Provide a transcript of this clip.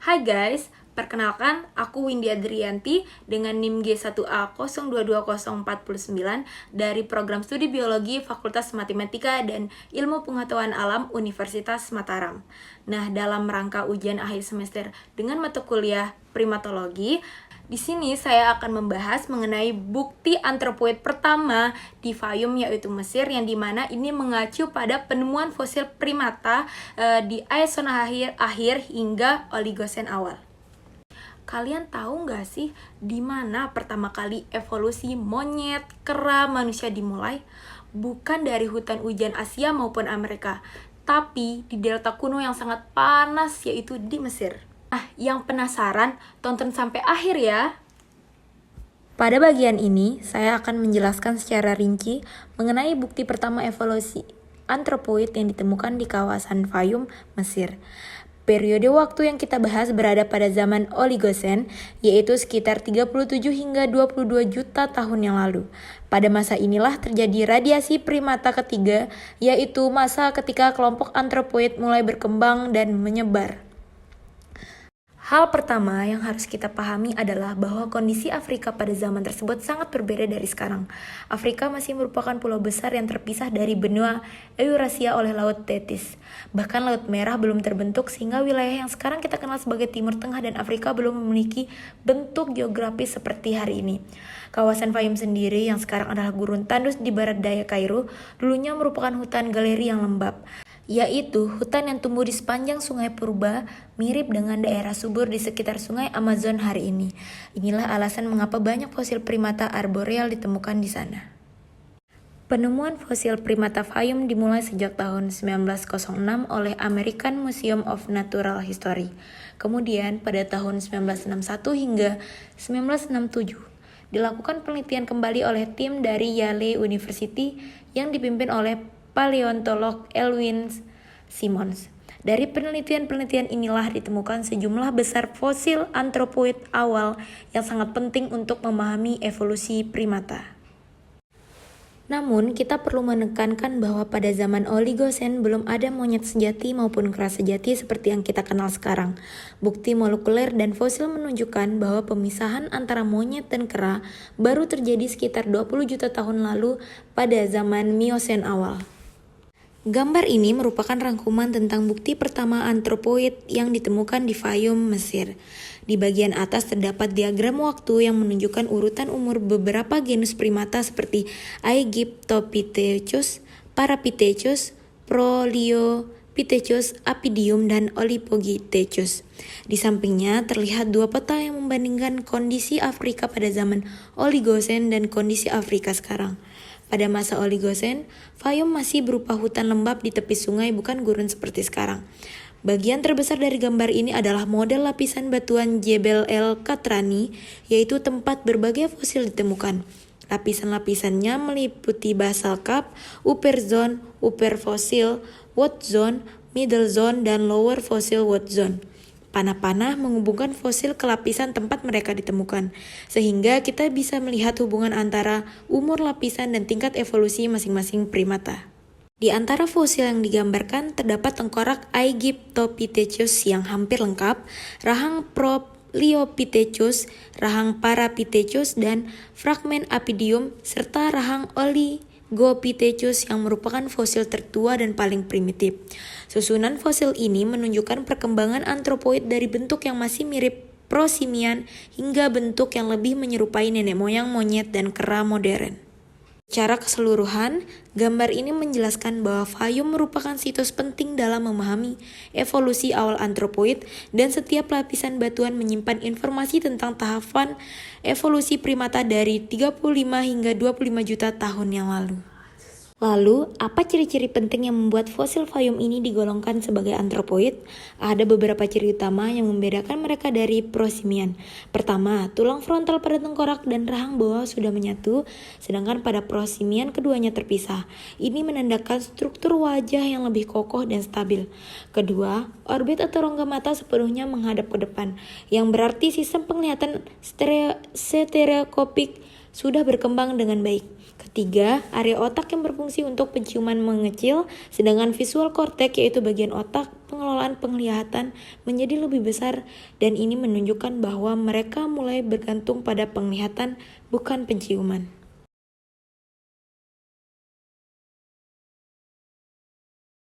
Hai guys, perkenalkan aku Windy Adrianti dengan NIM G1A022049 dari Program Studi Biologi Fakultas Matematika dan Ilmu Pengetahuan Alam Universitas Mataram. Nah, dalam rangka ujian akhir semester dengan mata kuliah primatologi, di sini saya akan membahas mengenai bukti antropoid pertama di Fayum, yaitu Mesir, yang dimana ini mengacu pada penemuan fosil primata di Eocene akhir hingga Oligocene awal. Kalian tahu nggak sih di mana pertama kali evolusi monyet, kera, manusia dimulai? Bukan dari hutan hujan Asia maupun Amerika, tapi di delta kuno yang sangat panas, yaitu di Mesir. Nah, yang penasaran, tonton sampai akhir ya. Pada bagian ini, saya akan menjelaskan secara rinci mengenai bukti pertama evolusi antropoid yang ditemukan di kawasan Fayum, Mesir. Periode waktu yang kita bahas berada pada zaman Oligocene, yaitu sekitar 37 hingga 22 juta tahun yang lalu. Pada masa inilah terjadi radiasi primata ketiga, yaitu masa ketika kelompok antropoid mulai berkembang dan menyebar. Hal pertama yang harus kita pahami adalah bahwa kondisi Afrika pada zaman tersebut sangat berbeda dari sekarang. Afrika masih merupakan pulau besar yang terpisah dari benua Eurasia oleh Laut Tethys. Bahkan Laut Merah belum terbentuk, sehingga wilayah yang sekarang kita kenal sebagai Timur Tengah dan Afrika belum memiliki bentuk geografis seperti hari ini. Kawasan Fayum sendiri yang sekarang adalah gurun tandus di barat daya Kairo, dulunya merupakan hutan galeri yang lembab, yaitu hutan yang tumbuh di sepanjang sungai purba, mirip dengan daerah subur di sekitar sungai Amazon hari ini. Inilah alasan mengapa banyak fosil primata arboreal ditemukan di sana. Penemuan fosil primata Fayum dimulai sejak tahun 1906 oleh American Museum of Natural History. Kemudian pada tahun 1961 hingga 1967, dilakukan penelitian kembali oleh tim dari Yale University yang dipimpin oleh paleontolog Elwin Simmons. Dari penelitian-penelitian inilah ditemukan sejumlah besar fosil antropoid awal yang sangat penting untuk memahami evolusi primata. Namun, kita perlu menekankan bahwa pada zaman Oligocene belum ada monyet sejati maupun kera sejati seperti yang kita kenal sekarang. Bukti molekuler dan fosil menunjukkan bahwa pemisahan antara monyet dan kera baru terjadi sekitar 20 juta tahun lalu pada zaman Miocene awal. Gambar ini merupakan rangkuman tentang bukti pertama antropoid yang ditemukan di Fayum, Mesir. Di bagian atas terdapat diagram waktu yang menunjukkan urutan umur beberapa genus primata seperti Aegyptopithecus, Parapithecus, Proleopithecus, Apidium, dan Olipogithecus. Di sampingnya terlihat dua peta yang membandingkan kondisi Afrika pada zaman Oligocene dan kondisi Afrika sekarang. Pada masa Oligocene, Fayum masih berupa hutan lembab di tepi sungai, bukan gurun seperti sekarang. Bagian terbesar dari gambar ini adalah model lapisan batuan Jebel El Katrani, yaitu tempat berbagai fosil ditemukan. Lapisan-lapisannya meliputi basal cap, upper zone, upper fossil, wood zone, middle zone, dan lower fossil wood zone. Panah-panah menghubungkan fosil ke lapisan tempat mereka ditemukan, sehingga kita bisa melihat hubungan antara umur lapisan dan tingkat evolusi masing-masing primata. Di antara fosil yang digambarkan terdapat tengkorak Aegyptopithecus yang hampir lengkap, rahang Proleopithecus, rahang Parapithecus, dan fragmen Apidium, serta rahang Oligopithecus yang merupakan fosil tertua dan paling primitif. Susunan fosil ini menunjukkan perkembangan antropoid dari bentuk yang masih mirip prosimian hingga bentuk yang lebih menyerupai nenek moyang monyet dan kera modern. Secara keseluruhan, gambar ini menjelaskan bahwa Fayum merupakan situs penting dalam memahami evolusi awal antropoid, dan setiap lapisan batuan menyimpan informasi tentang tahapan evolusi primata dari 35 hingga 25 juta tahun yang lalu. Lalu, apa ciri-ciri penting yang membuat fosil Fayum ini digolongkan sebagai antropoid? Ada beberapa ciri utama yang membedakan mereka dari prosimian. Pertama, tulang frontal pada tengkorak dan rahang bawah sudah menyatu, sedangkan pada prosimian keduanya terpisah. Ini menandakan struktur wajah yang lebih kokoh dan stabil. Kedua, orbit atau rongga mata sepenuhnya menghadap ke depan, yang berarti sistem penglihatan stereoskopik sudah berkembang dengan baik. 3. Area otak yang berfungsi untuk penciuman mengecil, sedangkan visual cortex yaitu bagian otak pengelolaan penglihatan menjadi lebih besar, dan ini menunjukkan bahwa mereka mulai bergantung pada penglihatan bukan penciuman.